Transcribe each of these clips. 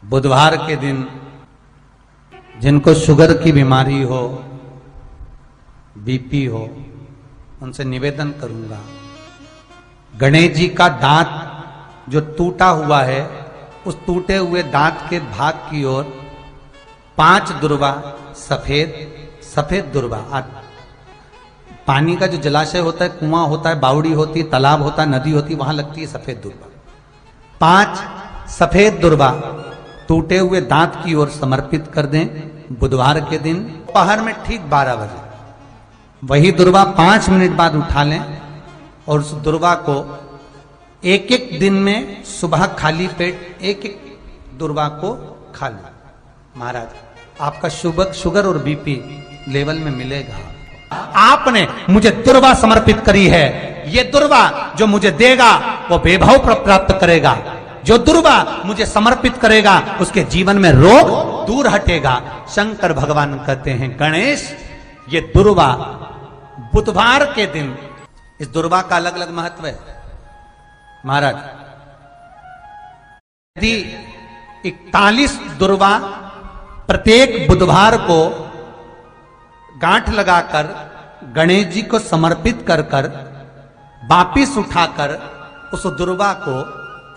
बुधवार के दिन जिनको शुगर की बीमारी हो, बीपी हो, उनसे निवेदन करूंगा, गणेश जी का दांत जो टूटा हुआ है, उस टूटे हुए दांत के भाग की ओर 5 दुर्वा सफेद दुर्वा, पानी का जो जलाशय होता है, कुआं होता है, बावड़ी होती है, तालाब होता है, नदी होती है, वहां लगती है सफेद दुर्वा। 5 सफेद दुर्वा टूटे हुए दांत की ओर समर्पित कर दें बुधवार के दिन दोपहर में ठीक 12 बजे। वही दुर्वा 5 मिनट बाद उठा लें और उस दुर्वा को एक दिन में सुबह खाली पेट एक दुर्वा को खा लें। महाराज, आपका शुगर और बीपी लेवल में मिलेगा। आपने मुझे दुर्वा समर्पित करी है, ये दुर्वा जो मुझे देगा वो वैभव प्राप्त करेगा। जो दुर्वा मुझे समर्पित करेगा उसके जीवन में रोग दूर हटेगा। शंकर भगवान कहते हैं, गणेश, ये दुर्वा बुधवार के दिन, इस दुर्वा का अलग अलग महत्व है। महाराज, यदि 41 दुर्वा प्रत्येक बुधवार को गांठ लगाकर गणेश जी को समर्पित कर वापिस उठाकर उस दुर्वा को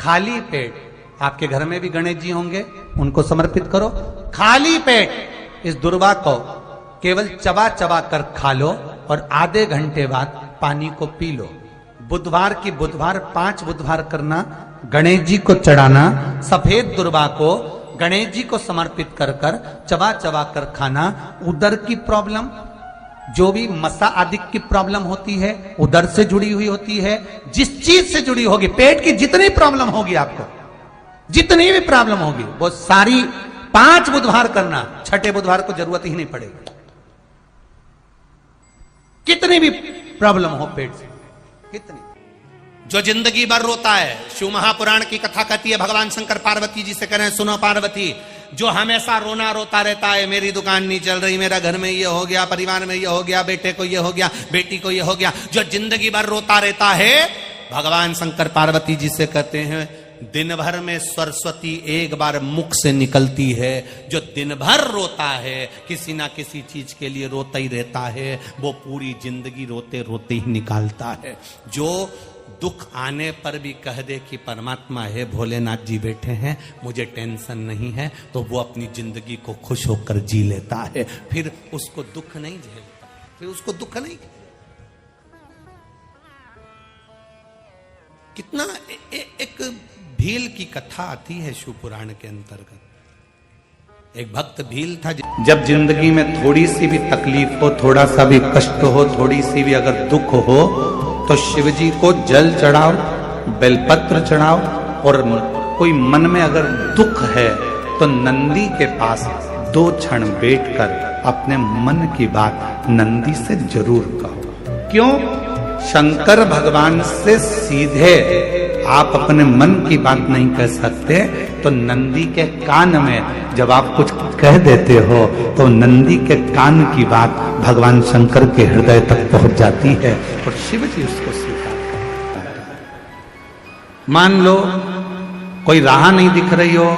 खाली पेट, आपके घर में भी गणेश जी होंगे, उनको समर्पित करो। खाली पेट इस दुर्वा को केवल चबा चबा कर खा लो और आधे घंटे बाद पानी को पी लो। बुधवार की बुधवार 5 बुधवार करना, गणेश जी को चढ़ाना, सफेद दुर्वा को गणेश जी को समर्पित कर चबा चबा कर खाना। उदर की प्रॉब्लम, जो भी मसा आदि की प्रॉब्लम होती है, उदर से जुड़ी हुई होती है, जिस चीज से जुड़ी होगी, पेट की जितनी प्रॉब्लम होगी, आपको जितनी भी प्रॉब्लम होगी, वो सारी 5 बुधवार करना। 6ठे बुधवार को जरूरत ही नहीं पड़ेगी। कितनी भी प्रॉब्लम हो पेट से, कितनी, जो जिंदगी भर रोता है। शिव महापुराण की कथा कहती है, भगवान शंकर पार्वती जी से कह रहे हैं, सुनो पार्वती, जो हमेशा रोता रहता है, मेरी दुकान नहीं चल रही, मेरा घर में ये हो गया, परिवार में ये हो गया, बेटे को ये हो गया, बेटी को ये हो गया, जो जिंदगी भर रोता रहता है, भगवान शंकर पार्वती जी से कहते हैं, दिन भर में सरस्वती एक बार मुख से निकलती है। जो दिन भर रोता है, किसी ना किसी चीज के लिए रोता ही रहता है, वो पूरी जिंदगी रोते रोते ही निकालता है। जो दुख आने पर भी कह दे कि परमात्मा है, भोलेनाथ जी बैठे हैं, मुझे टेंशन नहीं है, तो वो अपनी जिंदगी को खुश होकर जी लेता है। फिर उसको दुख नहीं झेलता, फिर उसको दुख नहीं। कितना एक भील की कथा आती है शिव पुराण के अंतर्गत। एक भक्त भील था, जब जिंदगी में थोड़ी सी भी तकलीफ हो, थोड़ा सा भी कष्ट हो, थोड़ी सी भी अगर दुख हो, तो शिव जी को जल चढ़ाओ, बेलपत्र चढ़ाओ, और कोई मन में अगर दुख है तो नंदी के पास 2 क्षण बैठकर अपने मन की बात नंदी से जरूर कहो। क्यों? शंकर भगवान से सीधे आप अपने मन की बात नहीं कह सकते, तो नंदी के कान में जब आप कुछ कह देते हो, तो नंदी के कान की बात भगवान शंकर के हृदय तक पहुंच जाती है और शिव जी उसको स्वीकार करते हैं। मान लो कोई राह नहीं दिख रही हो,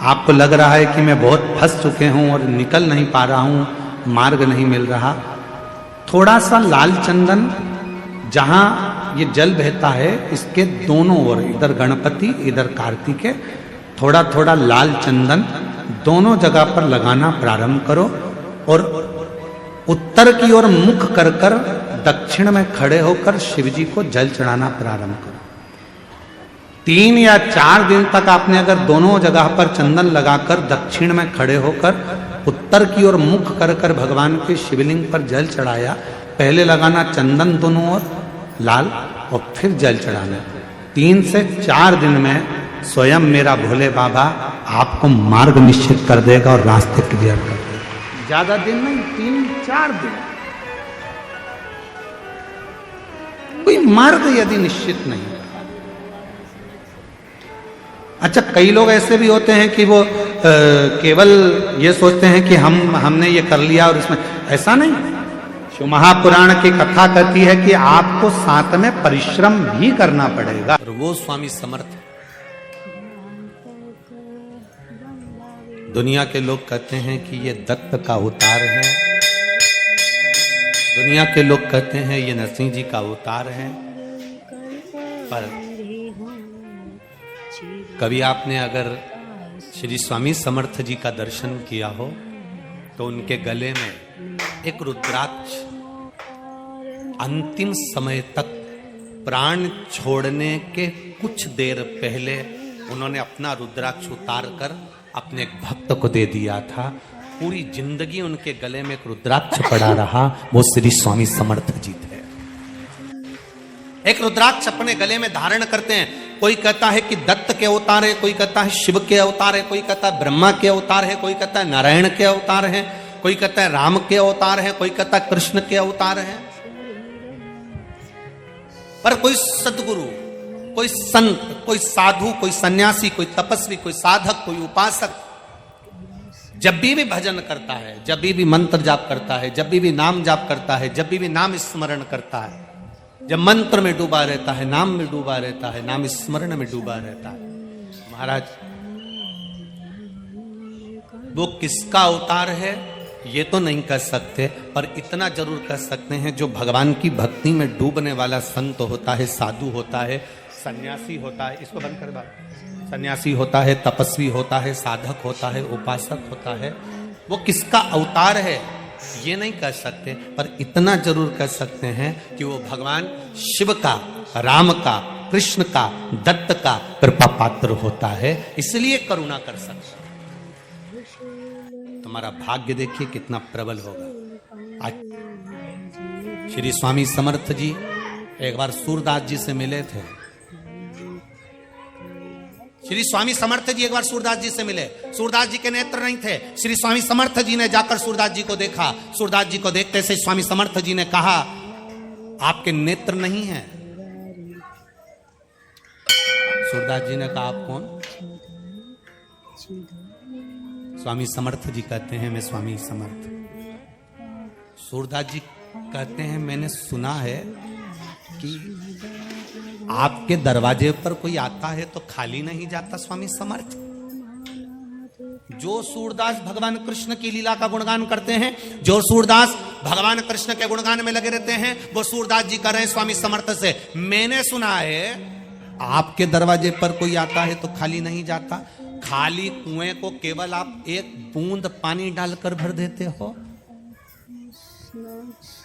आपको लग रहा है कि मैं बहुत फंस चुके हूं और निकल नहीं पा रहा हूं, मार्ग नहीं मिल रहा, थोड़ा सा लाल चंदन, जहां ये जल बहता है, इसके दोनों ओर, इधर गणपति इधर कार्तिकेय, थोड़ा थोड़ा लाल चंदन दोनों जगह पर लगाना प्रारंभ करो और उत्तर की ओर मुख कर दक्षिण में खड़े होकर शिव जी को जल चढ़ाना प्रारंभ करो। 3 या 4 दिन तक आपने अगर दोनों जगह पर चंदन लगाकर दक्षिण में खड़े होकर उत्तर की ओर मुख कर भगवान के शिवलिंग पर जल चढ़ाया, पहले लगाना चंदन दोनों ओर लाल और फिर जल चढ़ाना। 3 से 4 दिन में स्वयं मेरा भोले बाबा आपको मार्ग निश्चित कर देगा और रास्ते क्लियर कर देगा। ज्यादा दिन नहीं, 3-4 दिन। कोई मार्ग यदि निश्चित नहीं। अच्छा, कई लोग ऐसे भी होते हैं कि वो केवल ये सोचते हैं कि हमने ये कर लिया और इसमें, ऐसा नहीं। शिव महापुराण की कथा कहती है कि आपको साथ में परिश्रम भी करना पड़ेगा। और वो स्वामी समर्थ दुनिया के लोग कहते हैं कि ये दत्त का अवतार है, दुनिया के लोग कहते हैं ये नरसिंह जी का अवतार है। पर कभी आपने अगर श्री स्वामी समर्थ जी का दर्शन किया हो तो उनके गले में एक रुद्राक्ष, अंतिम समय तक प्राण छोड़ने के कुछ देर पहले उन्होंने अपना रुद्राक्ष उतार कर अपने एक भक्त को दे दिया था। पूरी जिंदगी उनके गले में एक रुद्राक्ष पड़ा रहा, वो श्री स्वामी समर्थ जी थे। एक रुद्राक्ष अपने गले में धारण करते हैं। कोई कहता है कि दत्त के अवतार है, कोई कहता है शिव के अवतार है, कोई कहता है ब्रह्मा के अवतार है, कोई कहता है नारायण के अवतार है, कोई कहता है राम के अवतार है, कोई कहता है कृष्ण के अवतार है। पर कोई सद्गुरु, कोई संत, कोई साधु, कोई सन्यासी, कोई तपस्वी, कोई साधक, कोई उपासक जब भी भजन करता है, जब भी मंत्र जाप करता है, जब भी नाम जाप करता है, जब भी नाम स्मरण करता है, जब मंत्र में डूबा रहता है, नाम में डूबा रहता है, नाम स्मरण में डूबा रहता है। महाराज वो किसका अवतार है ये तो नहीं कह सकते, पर इतना जरूर कह सकते हैं जो भगवान की भक्ति में डूबने वाला संत होता है, साधु होता है, सन्यासी होता है, इसको बंद कर बात, सन्यासी होता है, तपस्वी होता है, साधक होता है, उपासक होता है, वो किसका अवतार है ये नहीं कह सकते, पर इतना जरूर कह सकते हैं कि वो भगवान शिव का, राम का, कृष्ण का, दत्त का कृपा पात्र होता है, इसलिए करुणा कर सकता है। तुम्हारा भाग्य देखिए कितना प्रबल होगा। आज श्री स्वामी समर्थ जी एक बार सूरदास जी से मिले थे। श्री स्वामी समर्थ जी एक बार सूरदास जी से मिले। सूरदास जी के नेत्र नहीं थे। श्री स्वामी समर्थ जी ने जाकर सूरदास जी को देखा। सूरदास जी को देखते से स्वामी समर्थ जी ने कहा, आपके नेत्र नहीं हैं। सूरदास जी ने कहा, आप कौन? स्वामी समर्थ जी कहते हैं, मैं स्वामी समर्थ। सूरदास जी कहते हैं, मैंने सुना है कि आपके दरवाजे पर कोई आता है तो खाली नहीं जाता स्वामी समर्थ। जो सूरदास भगवान कृष्ण की लीला का गुणगान करते हैं, जो सूरदास भगवान कृष्ण के गुणगान में लगे रहते हैं, वो सूरदास जी कर रहे हैं स्वामी समर्थ से, मैंने सुना है आपके दरवाजे पर कोई आता है तो खाली नहीं जाता। खाली कुएं को केवल आप एक बूंद पानी डालकर भर देते हो।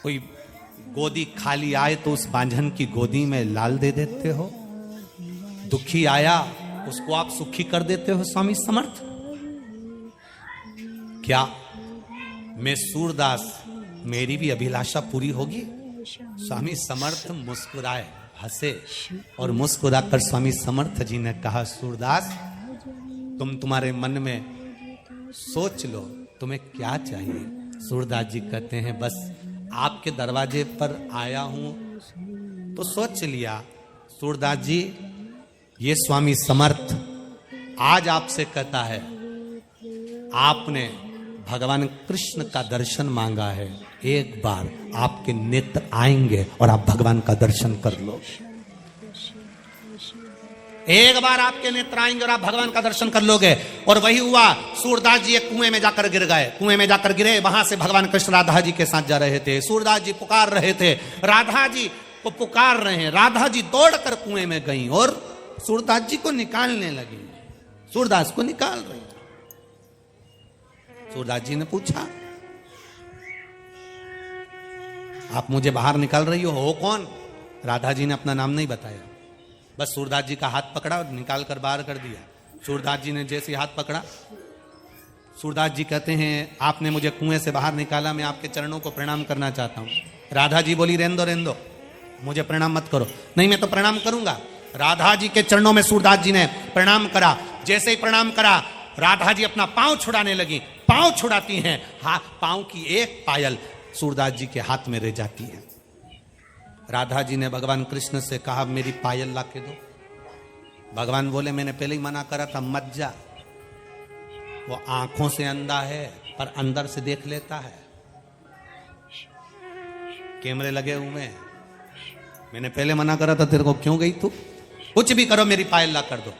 कोई गोदी खाली आए तो उस बांझन की गोदी में लाल दे देते हो। दुखी आया उसको आप सुखी कर देते हो स्वामी समर्थ। क्या मैं सूरदास, मेरी भी अभिलाषा पूरी होगी? स्वामी समर्थ मुस्कुराए, हंसे और मुस्कुराकर स्वामी समर्थ जी ने कहा, सूरदास तुम्हारे मन में सोच लो तुम्हें क्या चाहिए। सूरदास जी कहते हैं, बस आपके दरवाजे पर आया हूं तो सोच लिया। सूरदास जी, ये स्वामी समर्थ आज आपसे कहता है, आपने भगवान कृष्ण का दर्शन मांगा है, एक बार आपके नेत्र आएंगे और आप भगवान का दर्शन कर लोगे। एक बार आपके नेत्र आएंगे और आप भगवान का दर्शन कर लोगे। और वही हुआ। सूरदास जी एक कुएं में जाकर गिर गए। कुएं में जाकर गिरे, वहां से भगवान कृष्ण राधा जी के साथ जा रहे थे। सूरदास जी पुकार रहे थे, राधा जी को पुकार रहे हैं। राधा जी दौड़कर कुएं में गई और सूरदास जी को निकालने लगी। सूरदास को निकाल रही। सूरदास जी ने पूछा, आप मुझे बाहर निकाल रही हो कौन? राधा जी ने अपना नाम नहीं बताया, बस सूरदास जी का हाथ पकड़ा और निकाल कर बाहर कर दिया। सूरदास जी ने जैसे हाथ पकड़ा, सूरदास जी कहते हैं, आपने मुझे कुएं से बाहर निकाला, मैं आपके चरणों को प्रणाम करना चाहता हूं। राधा जी बोली, रहने दो, मुझे प्रणाम मत करो। नहीं, मैं तो प्रणाम करूंगा। राधा जी के चरणों में सूरदास जी ने प्रणाम करा। जैसे ही प्रणाम करा, राधा जी अपना पांव छुड़ाने लगी। पांव छुड़ाती हैं, पांव की एक पायल सूरदास जी के हाथ में रह जाती है। राधा जी ने भगवान कृष्ण से कहा, मेरी पायल ला के दो। भगवान बोले, मैंने पहले ही मना करा था, मत जा। वो आंखों से अंधा है पर अंदर से देख लेता है। कैमरे लगे हुए हैं, मैंने पहले मना करा था तेरे को, क्यों गई तू? कुछ भी करो, मेरी पायल ला कर दो।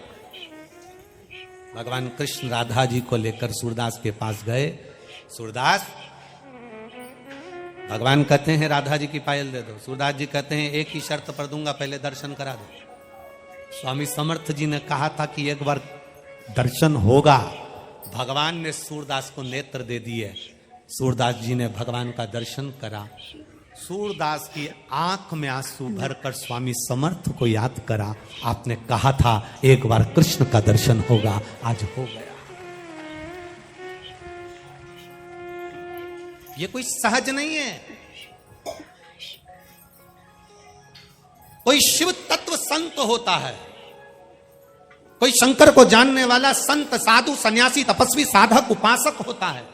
भगवान कृष्ण राधा जी को लेकर सूरदास के पास गए। सूरदास, भगवान कहते हैं राधा जी की पायल दे दो। सूरदास जी कहते हैं एक ही शर्त पर दूंगा, पहले दर्शन करा दो। स्वामी समर्थ जी ने कहा था कि एक बार दर्शन होगा। भगवान ने सूरदास को नेत्र दे दिए। सूरदास जी ने भगवान का दर्शन करा। सूरदास की आंख में आंसू भरकर स्वामी समर्थ को याद करा। आपने कहा था एक बार कृष्ण का दर्शन होगा, आज हो गया। ये कोई सहज नहीं है। कोई शिव तत्व संत होता है, कोई शंकर को जानने वाला संत, साधु, सन्यासी, तपस्वी, साधक, उपासक होता है।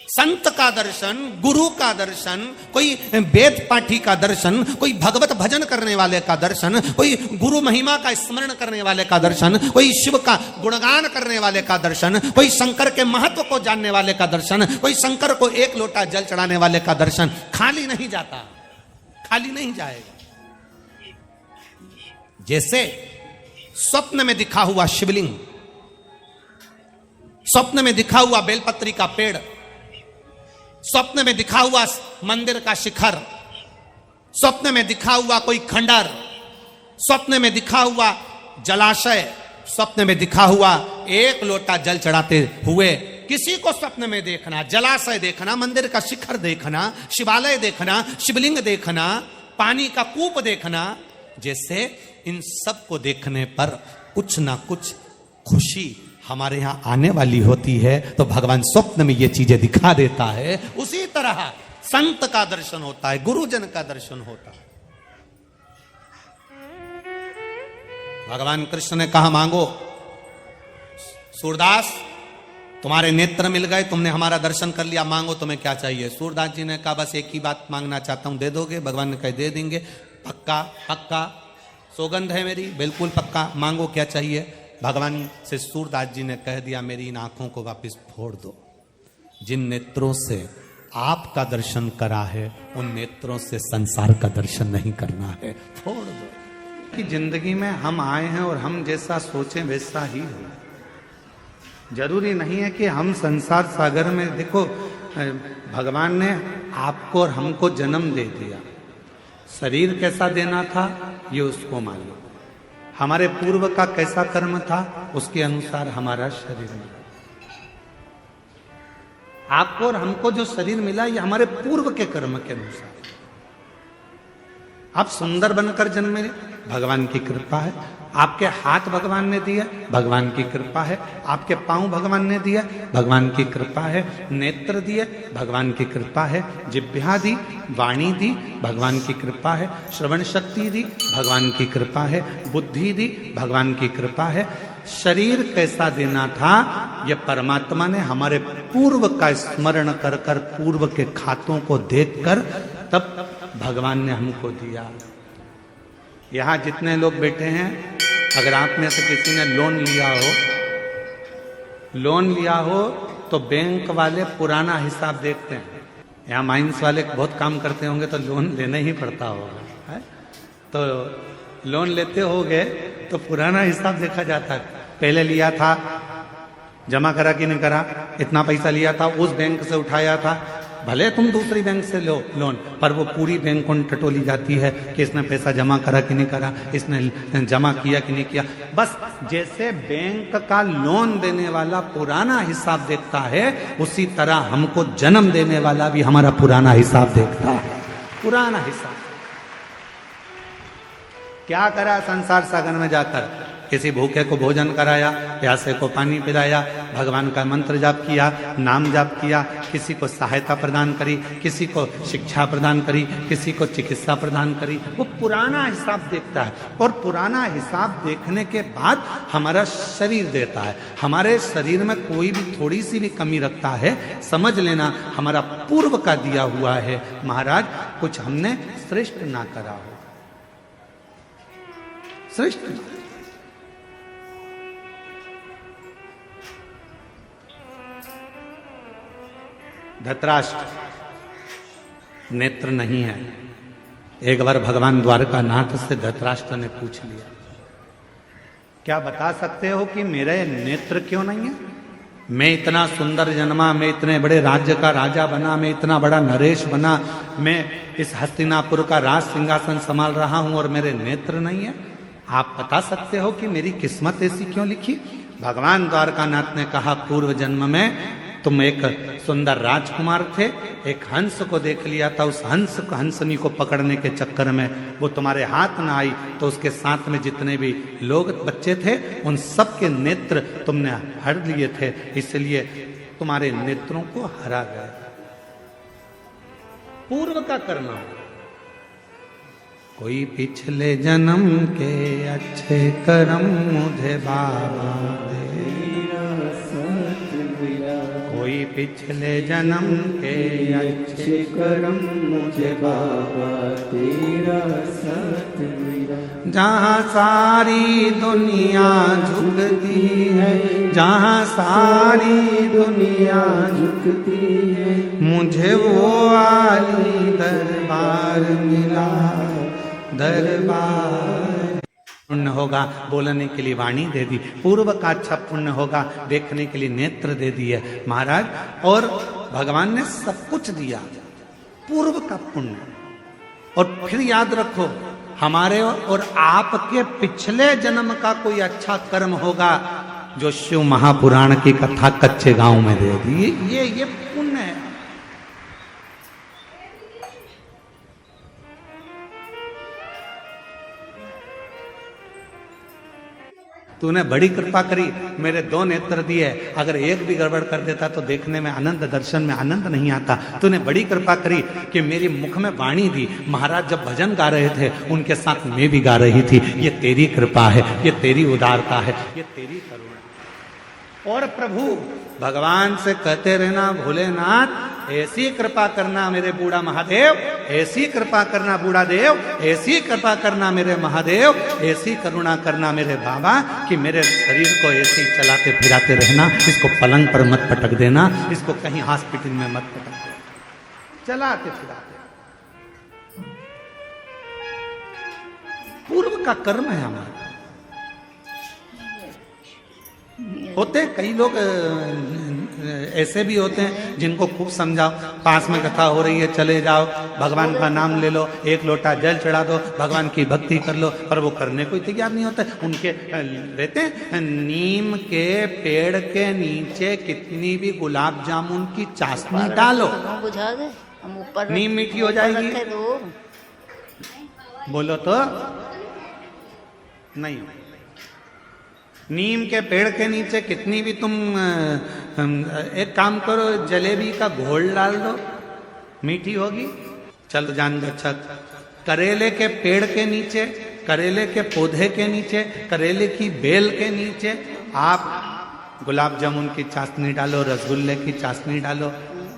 संत का दर्शन, गुरु का दर्शन, कोई वेद पाठी का दर्शन, कोई भगवत भजन करने वाले का दर्शन, कोई गुरु महिमा का स्मरण करने वाले का दर्शन, कोई शिव का गुणगान करने वाले का दर्शन, कोई शंकर के महत्व को जानने वाले का दर्शन, कोई शंकर को एक लोटा जल चढ़ाने वाले का दर्शन खाली नहीं जाता, खाली नहीं जाएगा। जैसे स्वप्न में दिखा हुआ शिवलिंग, स्वप्न में दिखा हुआ बेलपत्री का पेड़, स्वप्न में दिखा हुआ मंदिर का शिखर, स्वप्न में दिखा हुआ कोई खंडर, स्वप्न में दिखा हुआ जलाशय, स्वप्न में दिखा हुआ एक लोटा जल चढ़ाते हुए किसी को स्वप्न में देखना, जलाशय देखना, मंदिर का शिखर देखना, शिवालय देखना, शिवलिंग देखना, पानी का कूप देखना, जैसे इन सब को देखने पर कुछ ना कुछ खुशी हमारे यहां आने वाली होती है, तो भगवान स्वप्न में ये चीजें दिखा देता है। उसी तरह संत का दर्शन होता है, गुरुजन का दर्शन होता है। भगवान कृष्ण ने कहा मांगो। सूरदास, तुम्हारे नेत्र मिल गए, तुमने हमारा दर्शन कर लिया, मांगो तुम्हें क्या चाहिए। सूरदास जी ने कहा बस एक ही बात मांगना चाहता हूं, दे दोगे? भगवान ने कहा दे देंगे। पक्का? पक्का, सौगंध है मेरी, बिल्कुल पक्का, मांगो क्या चाहिए। भगवान से सूरदास जी ने कह दिया मेरी इन आंखों को वापस फोड़ दो। जिन नेत्रों से आपका दर्शन करा है उन नेत्रों से संसार का दर्शन नहीं करना है, फोड़ दो। कि जिंदगी में हम आए हैं और हम जैसा सोचें वैसा ही हो। जरूरी नहीं है कि हम संसार सागर में, देखो भगवान ने आपको और हमको जन्म दे दिया, शरीर कैसा देना था ये उसको मालूम, हमारे पूर्व का कैसा कर्म था उसके अनुसार हमारा शरीर मिला। आपको और हमको जो शरीर मिला ये हमारे पूर्व के कर्म के अनुसार। आप सुंदर बनकर जन्मे, भगवान की कृपा है। आपके हाथ भगवान ने दिए, भगवान की कृपा है। आपके पांव भगवान ने दिए, भगवान की कृपा है। नेत्र दिए, भगवान की कृपा है। जिह्वा दी, वाणी दी, भगवान की कृपा है। श्रवण शक्ति दी, भगवान की कृपा है। बुद्धि दी, भगवान की कृपा है। शरीर कैसा देना था यह परमात्मा ने हमारे पूर्व का स्मरण कर कर, पूर्व के खातों को देखकर तब भगवान ने हमको दिया। यहां जितने लोग बैठे हैं, अगर आप में से किसी ने लोन लिया हो तो बैंक वाले पुराना हिसाब देखते हैं। यहाँ माइंस वाले बहुत काम करते होंगे तो लोन लेना ही पड़ता होगा, है? तो लोन लेते होगे तो पुराना हिसाब देखा जाता है। पहले लिया था, जमा करा कि नहीं करा, इतना पैसा लिया था, उस बैंक से उठाया था, भले तुम दूसरी बैंक से लो लोन, पर वो पूरी बैंक उन टटोली जाती है कि इसने पैसा जमा करा कि नहीं करा, इसने जमा किया कि नहीं किया। बस जैसे बैंक का लोन देने वाला पुराना हिसाब देखता है, उसी तरह हमको जन्म देने वाला भी हमारा पुराना हिसाब देखता है। पुराना हिसाब क्या करा संसार सागर में जाकर, किसी भूखे को भोजन कराया, प्यासे को पानी पिलाया, भगवान का मंत्र जाप किया, नाम जाप किया, किसी को सहायता प्रदान करी, किसी को शिक्षा प्रदान करी, किसी को चिकित्सा प्रदान करी। वो पुराना हिसाब देखता है और पुराना हिसाब देखने के बाद हमारा शरीर देता है। हमारे शरीर में कोई भी थोड़ी सी भी कमी रखता है, समझ लेना हमारा पूर्व का दिया हुआ है। महाराज कुछ हमने श्रेष्ठ ना करा हो, श्रेष्ठ धृतराष्ट्र नेत्र नहीं है। एक बार भगवान द्वारकानाथ से धृतराष्ट्र ने पूछ लिया क्या बता सकते हो कि मेरे नेत्र क्यों नहीं है? मैं इतना सुंदर जन्मा, मैं इतने बड़े राज्य का राजा बना, मैं इतना बड़ा नरेश बना, मैं इस हस्तिनापुर का राज सिंहासन संभाल रहा हूं और मेरे नेत्र नहीं है? आप बता सकते हो कि मेरी किस्मत ऐसी क्यों लिखी? भगवान द्वारकानाथ ने कहा, पूर्व जन्म में तुम एक सुंदर राजकुमार थे, एक हंस को देख लिया था, उस हंसनी को पकड़ने के चक्कर में वो तुम्हारे हाथ न आई, तो उसके साथ में जितने भी लोग बच्चे थे उन सब के नेत्र तुमने हर लिए थे, इसलिए तुम्हारे नेत्रों को हरा गया। पूर्व का करना। कोई पिछले जन्म के अच्छे कर्म मुझे बाबा दे, कोई पिछले जन्म के अच्छे कर्म मुझे बाबा तेरा साथ मिला। जहाँ सारी दुनिया झुकती है, जहाँ सारी दुनिया झुकती है, मुझे वो आली दरबार मिला, दरबार। पुण्य होगा बोलने के लिए वाणी दे दी, पूर्व का अच्छा पुण्य होगा देखने के लिए नेत्र दे दिए महाराज, और भगवान ने सब कुछ दिया, पूर्व का पुण्य। और फिर याद रखो, हमारे और आपके पिछले जन्म का कोई अच्छा कर्म होगा जो शिव महापुराण की कथा कच्चे गांव में दे दी, ये पुण्य है। तूने बड़ी कृपा करी, मेरे 2 नेत्र दिए, अगर एक भी गड़बड़ कर देता तो देखने में आनंद, दर्शन में आनंद नहीं आता। तूने बड़ी कृपा करी कि मेरी मुख में वाणी दी, महाराज जब भजन गा रहे थे उनके साथ मैं भी गा रही थी। ये तेरी कृपा है, ये तेरी उदारता है, ये तेरी करुणा। और प्रभु भगवान से कहते रहना, भोलेनाथ ऐसी कृपा करना मेरे बूढ़ा महादेव, ऐसी कृपा करना बूढ़ा देव, ऐसी कृपा करना मेरे महादेव, ऐसी करुणा करना मेरे बाबा कि मेरे शरीर को ऐसे ही चलाते फिराते रहना, इसको पलंग पर मत पटक देना, इसको कहीं हॉस्पिटल में मत पटक देना, चलाते फिराते। पूर्व का कर्म है हमारा। होते कई लोग ऐसे भी होते हैं जिनको खूब समझाओ, पास में कथा हो रही है चले जाओ, भगवान का नाम ले लो, एक लोटा जल चढ़ा दो, भगवान की भक्ति कर लो, पर वो करने को तैयार नहीं होता। उनके रहते हैं नीम के पेड़ के नीचे कितनी भी गुलाब जामुन की चाशनी डालो, बुझा दे, हम ऊपर नीम मीठी हो जाएगी। बोलो तो नहीं। नीम के पेड़ के नीचे कितनी भी तुम एक काम करो, जलेबी का घोल डाल दो, मीठी होगी। चलो जान दो। अच्छा, करेले के पेड़ के नीचे, करेले के पौधे के नीचे, करेले की बेल के नीचे आप गुलाब जामुन की चाशनी डालो, रसगुल्ले की चाशनी डालो,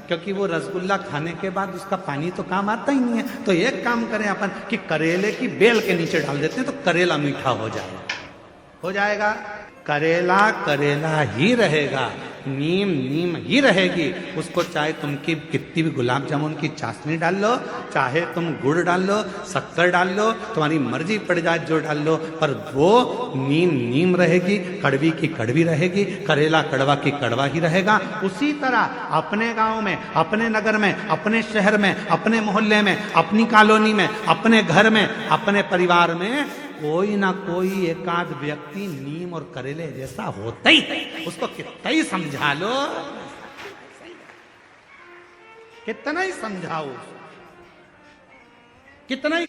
क्योंकि वो रसगुल्ला खाने के बाद उसका पानी तो काम आता ही नहीं है। तो एक काम करें अपन कि करेले की बेल के नीचे डाल देते हैं तो करेला मीठा हो जाएगा, हो जाएगा। करेला करेला ही रहेगा, नीम नीम ही रहेगी। उसको चाहे तुम की कितनी भी गुलाब जामुन की चाशनी डाल लो, चाहे तुम गुड़ डाल लो, शक्कर डाल लो, तुम्हारी मर्जी पड़ जाए जो डाल लो, पर वो नीम नीम रहेगी, कड़वी की कड़वी रहेगी, करेला कड़वा की कड़वा ही रहेगा। उसी तरह अपने गांव में, अपने नगर में, अपने शहर में, अपने मोहल्ले में, अपनी कॉलोनी में, अपने घर में, अपने परिवार में कोई ना कोई एकाध व्यक्ति नीम और करेले जैसा होता ही, उसको कितना ही समझा लो, कितना ही समझाओ, कितना ही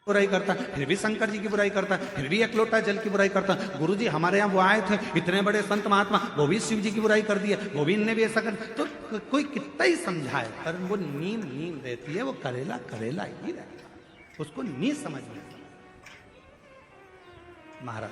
बुराई करता, फिर भी शंकर जी की बुराई करता, फिर भी एक लोटा जल की बुराई करता। गुरु जी हमारे यहाँ वो आए थे, इतने बड़े संत महात्मा, वो भी शिव जी की बुराई कर दिया, वो भी इनने भी ऐसा कर। तो कोई कितना ही समझाए, पर वो नीम नीम रहती है, वो करेला करेला ही रहता, उसको नहीं समझ में। महाराज